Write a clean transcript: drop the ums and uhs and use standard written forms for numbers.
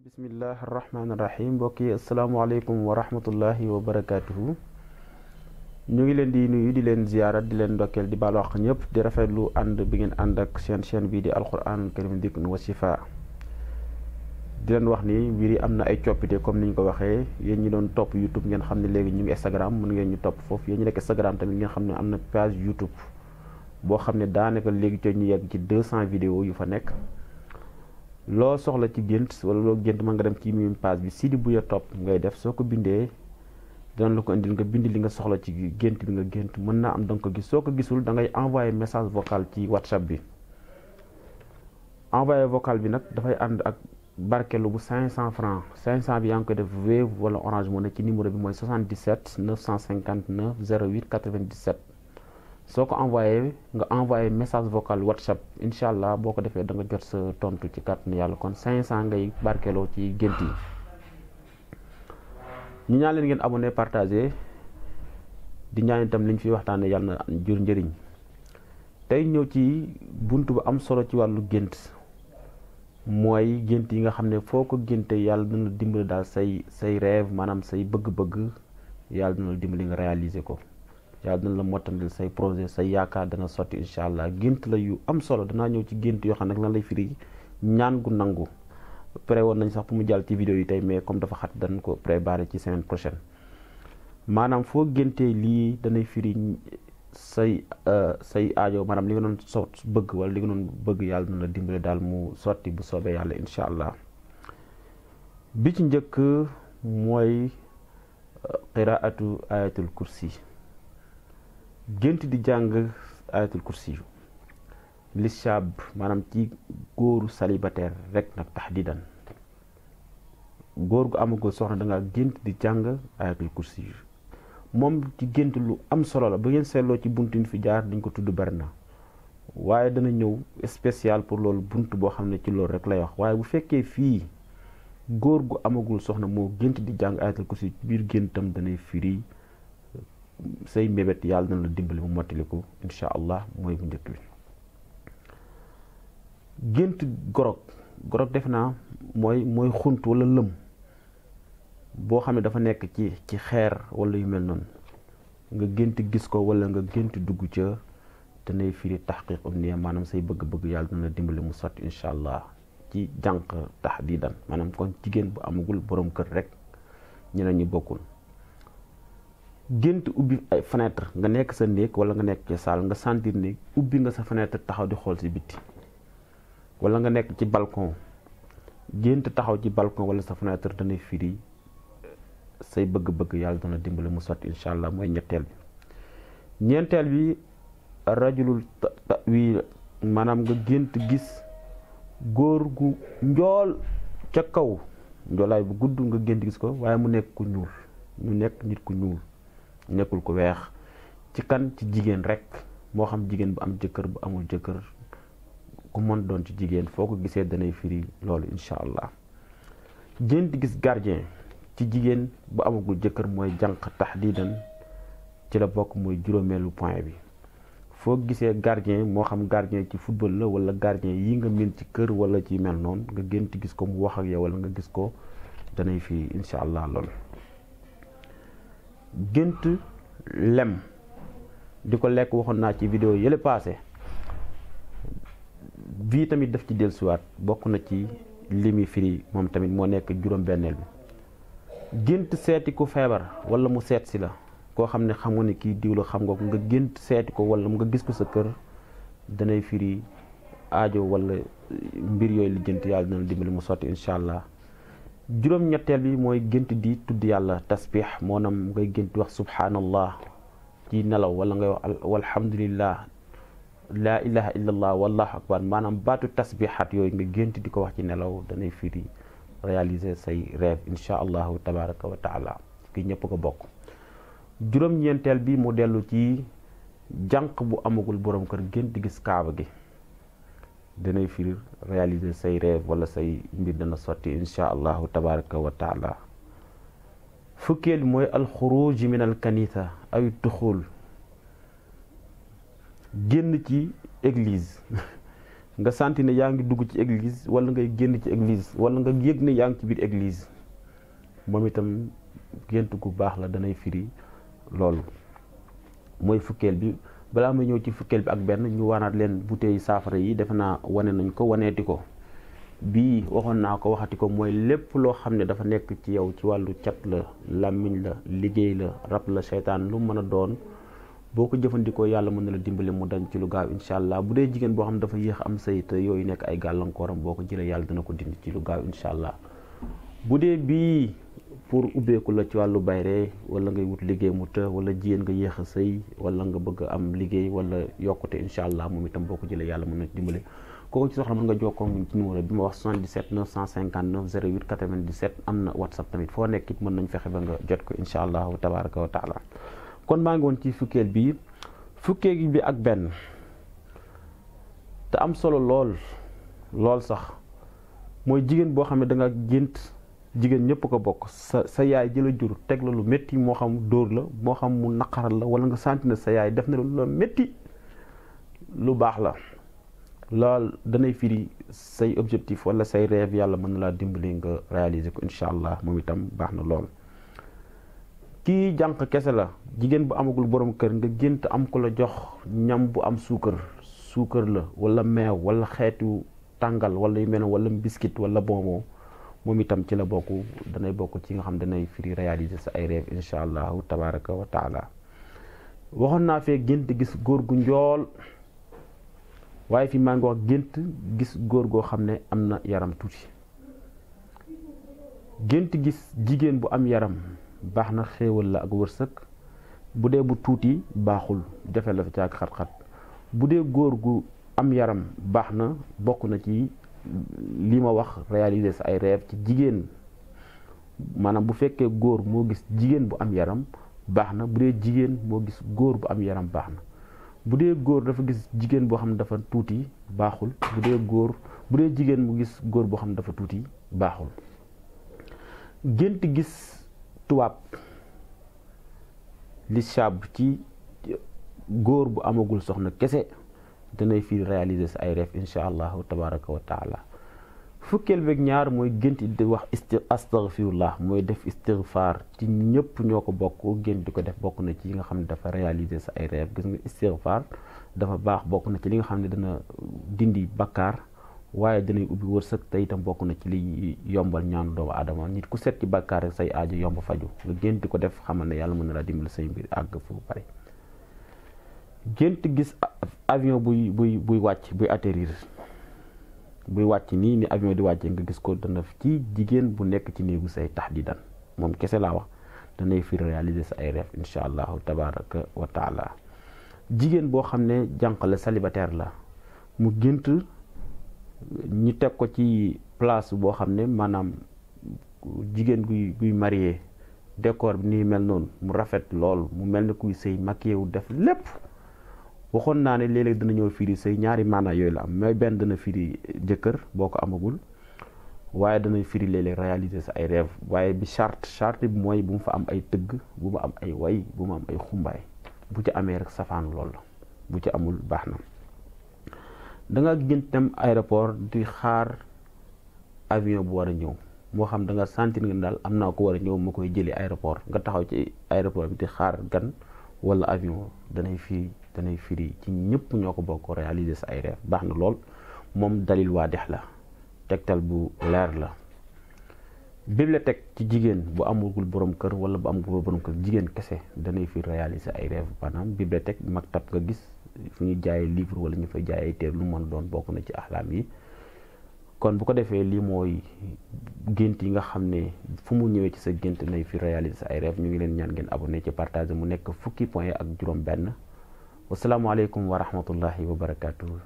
bismillah arrahman arrahim mbokk yi asalaamaaleykum wa rahmatullahi wa barakaatuhu. ñu ngi leen di nuyu di leen ziyaara di leen ndokkeel di baal wax ñëpp di rafetlu ànd bi ngeen ànd ak seen chaîne bii di alquran karim dikr wa shifa. di leen wax ni mbir yi am na ay coppite comme ni ñu ko waxee yéen ñi doon topp YouTube ngeen xam ne léegi ñu ngi Instagram mën ngeen ñu topp foofu yéen ñi nekk Instagram tamit ngeen xam ne am na page YouTube boo xam ne daanaka léegi te ñu yegg ci 200 vidéos yu fa nekk. loo soxla ci gént wala loo gént mën nga dem ci même page bi Sidy Bouya Top ngay def soo ko bindee dinañ la ko indil nga bind li nga soxla ci gént bi nga gént mën naa am da nga ko gis soo ko gisul da ngay envoyé message vocal ci WhatsApp bi. envoyé vocal bi nag dafay ànd ak barkelu bu 500 francs 500 bi yaa ngi koy def Wave wala Orange Money ci numéro bi mooy 77 959 08 97. soo ko envoyé nga envoyé message vocal WhatsApp incha allah boo ko defee da nga jot sa tontu ci kàttanu yàlla kon 500 ngay barkeloo ci gént yi. ñu ñaan leen ngeen abonné partagé di ñaan itam liñ fi waxtaanee yàlla na jur njëriñ. tey ñëw ci bunt bu am solo ci wàllu gént mooy gént yi nga xam ne foo ko génte yàlla dina dimbali daal say rêve maanaam say bëgg-bëgg yàlla dina la dimbali nga réaliser ko. yàlla dina la mottandil say projet say yaakaar dana sotti incha allah gént la yu am solo danaa ñëw ci gént yoo xam ne lan lay firi ñaan gu nangu pré woon nañ sax pour mu jàll ci vidéo yi tey mais comme dafa xat dañ ko préparé ci semaine prochaine. maanaam foo géntee lii danay firi say aajo maanaam li nga doon bëgg wala li nga doon bëgg yàlla dina la dimbale daal mu sotti bu soobee yàlla incha allah. bi ci njëkk mooy qiraatu ayatul kursi. gént di jàng ayatul kursi yu li shab maanaam ci góoru célibataire rek nag tahdidan góor gu amagul soxna da nga gént di jàng ayatul kursi yu moom ci gént lu am solo la ba ngeen seetloo ci buntu fi jaar dañ ko tudd bari na waaye dana ñëw spécial pour loolu bunt boo xam ne ci loolu rek lay wax waaye bu fekkee fii góor gu amagul soxna moo gént di jàng ayatul kursi yu ci biir géntam danay firi say mbébét yàlla na la dimbali mu mottaliku incha allah mooy bu njëkk bi. gént gorog def naa mooy xunt wala lëm boo xam ne dafa nekk ci xeer wala yu mel noonu nga gént gis ko wala nga gént dugg ca te nay firi taxqiq umniya maanaam say bëgg-bëgg yàlla na la dimbali mu sotti incha allah ci jànq tahdidan maanaam kon jigéen bu amagul borom kër rek ñeneen ñi bokkul. gént ubbi ay fenêtre nga nekk sa néeg wala nga nekk ci saal nga sentir néeg ubbi nga sa fenêtre taxaw di xool si bitti wala nga nekk ci balcon gént taxaw ci balcon wala sa fenêtre danay firi say bëgg-bëgg yàlla dana dimbali mu sotti incha allah mooy ñetteel bi. ñeenteel bi rajulul wi maanaam nga gént gis góor gu njool ca kaw njoolaay bu gudd nga gént gis ko waaye mu nekk ku ñuul ñu nekk nit ku ñuul nekkul ko weex ci kan ci jigéen rek moo xam jigéen bu am jëkkër bu amul jëkkër ku mën doon ci jigéen foo ko gisee danay firi loolu incha allah. gént gis gardien ci jigéen bu amagul jëkkër mooy jànq tahdidan ci la bokk mooy juróomeelu point bi. foo gisee gardien moo xam gardien ci football la wala gardien yi nga mën ci kër wala ci mel noonu nga gént gis ko mu wax ak yow wala nga gis ko danay firi incha allah loolu. gént lem di ko lekk waxoon naa ci vidéo yële passé bii tamit daf ci dellusiwaat bokk na ci limi firi moom tamit moo nekk juróom-benneel bi. gént seeti ku feebar wala mu seet si la koo xam ne xam nga ne kii diw la xam nga ko nga gént seeti ko wala nga gis ko sa kër danay firi aajo wala mbir yooyu li gént yàlla dina dimbali mu sotti incha allah. juróom-ñetteel bi mooy gént di tudd yàlla tasbix moonam ngay gént wax subhanallah ci nelaw wala ngay wax walhamdulillah laa ilaha illallah wallahu akbar maanaam baatu tasbixaat yooyu nga gént di ko wax ci nelaw danay firi réaliser say rêve incha allahu tabaraka wa taala ki ñëpp ko bokk. juróom-ñeenteel bi mu dellu ci jànq bu amagul borom kër gént gis kaaba gi danay firi réaliser say rêve wala say mbir dana sotti incha allahu tabaraka wa taala. fukkeel mooy alxuruj min al kanisa ay duxul génn ci église nga santi ne yaa ngi dugg ci église wala ngay génn ci église wala nga yëg ne yaa ngi ci biir église moom itam gént gu baax la danay firi loolu. mooy fukkeel bi balaa may ñëw ci fukkeel bi ak benn ñu wanaat leen bouteille saafara yi defe naa wane nañ ko waneeti ko bii waxoon naa ko waxati ko mooy lépp loo xam ne dafa nekk ci yow ci wàllu cat la làmmiñ la liggéey la rab la seytaan lu mën a doon boo ko jëfandikoo yàlla mën na la dimbale mu dañ ci lu gaaw incha allah. bu dee jigéen boo xam ne dafa yéex am sëy te yooyu nekk ay gàllankooram boo ko jëlee yàlla dina ko dindi ci lu gaaw incha allah. bu dee bii pour ubbeeku la ci wàllu bayre wala ngay wut liggéey mu të wala jigéen nga yéex a sëy wala nga bëgg am liggéey wala yokkute incha allah moom itam boo ko jëlee yàlla mën na dimbale. kooku ci soxla mën nga jokkoo ci numéro bi ma wax 77 959 08 97 am na whatsapp tamit foo nekk it mën nañ fexe ba nga jot ko incha allah tabaraka wa taala. kon maa ngi woon ci fukkeel bi fukkeel bi ak benn te am solo lool sax mooy jigéen boo xam ne da nga gént jigéen ñëpp ko bokk sa yaay jëla jur teg la lu métti moo xam dóor la moo xam mu naqaral la wala nga sentir ne sa yaay def na lu métti lu baax la lool danay firi say objectif wala say rêve yàlla mën na laa dimbali nga réaliser ko incha allah moom itam baax na lool. kii jànq kese la jigéen bu amagul borom kër nga gént am ko la jox ñam bu am suukar la wala meew wala xeetu tàngal wala yu mel ne wala biscuit wala bonbon moom itam ci la bokk danay bokk ci nga xam danay firi réaliser sa ay rêve incha allahu tabaraka wa taala. waxoon naa fee gént gis góor gu njool waaye fi maa ngi wax gént gis góor goo xam ne am na yaram tuuti. gént gis jigéen bu am yaram baax na xéewal la ak wërsëg bu dee bu tuuti baaxul jafe la fi ci ak xat-xat bu dee góor gu am yaram baax na bokk na ci li ma wax réaliser sa ay rêve ci jigéen maanaam bu fekkee góor moo gis jigéen bu am yaram baax na bu dee jigéen moo gis góor bu am yaram baax na bu dee góor dafa gis jigéen boo xam ne dafa tuuti baaxul bu dee jigéen mu gis góor boo xam ne dafa tuuti baaxul. gént gis tubaab li shaab ci góor bu amagul soxna kese danay fii réaliser sa ay rêve incha allahu tabaraka wa taala. fukkeel beeg ñaar mooy gént di wax astaghfirullah mooy def istighfar ci ñëpp ñoo ko bokk gént di ko def bokk na ci yi nga xam ne dafa réaliser sa ay rêve. gis nga istighfar dafa baax bokk na ci li nga xam ne dana dindi bakkaar waaye danay ubbi wërsëg te itam bokk na ci li yombal ñaanu doomu aadama nit ku set ci bakkaar rek say aajo yomb faju nga gént di ko def xamal ne yàlla mën na laa dimbali say mbir àgg fu pare. gént gis avion buy wàcc buy atterrir buy wàcc nii ni avion di wàccee nga gis ko dana ci jigéen bu nekk ci néegu say tahdidan moom kese laa wax danay fi réaliser sa ay rêve incha allahu tabaraka wa taala. jigéen boo xam ne jànq la célibataire la mu gént ñi teg ko ci place boo xam ne maanaam jigéen guy marié décor bi nii mel noonu mu rafet lool mu mel ne kuy sëy maquillé wu def lépp. waxoon naa ne léeg-léeg dana ñëw firi sëy ñaari maana yooyu la am mooy benn dana firi jëkkër boo ko amagul waaye dana firi léeg-léeg réaliser sa ay rêve waaye bi charte bi mooy bu mu fa am ay tëgg bu mu am ay way bu mu am ay xumbaay bu ci amee rek safaanu lool la bu ci amul baax na. da nga gént dem aéroport di xaar avion bu war a ñëw moo xam da nga sentir nga daal am naa ko war a ñëw ma koy jëli aéroport nga taxaw ci aéroport bi di xaar gan wala avion danay firi ci ñëpp ñoo ko bokk réaliser sa ay rêve baax na lool moom dalil waadix la tegtal bu leer la. bibliothèque ci jigéen bu amagul borom kër wala bu amagul borom kër jigéen kese danay fi réaliser ay rêve maanaam bibliothèque maktab nga gis fu ñu jaayee livre wala ñu fay jaayee téere lu mën doon bokk na ci axlaam yi. kon bu ko defee lii mooy gént yi nga xam ne fu mu ñëwee ci sa gént nay fi réaliser sa ay rêve ñu ngi leen ñaan ngeen abonné ci partager mu nekk fukki point ak juróom benn. wasalaamaaleykum wa rahmatullahi wa barakatuh.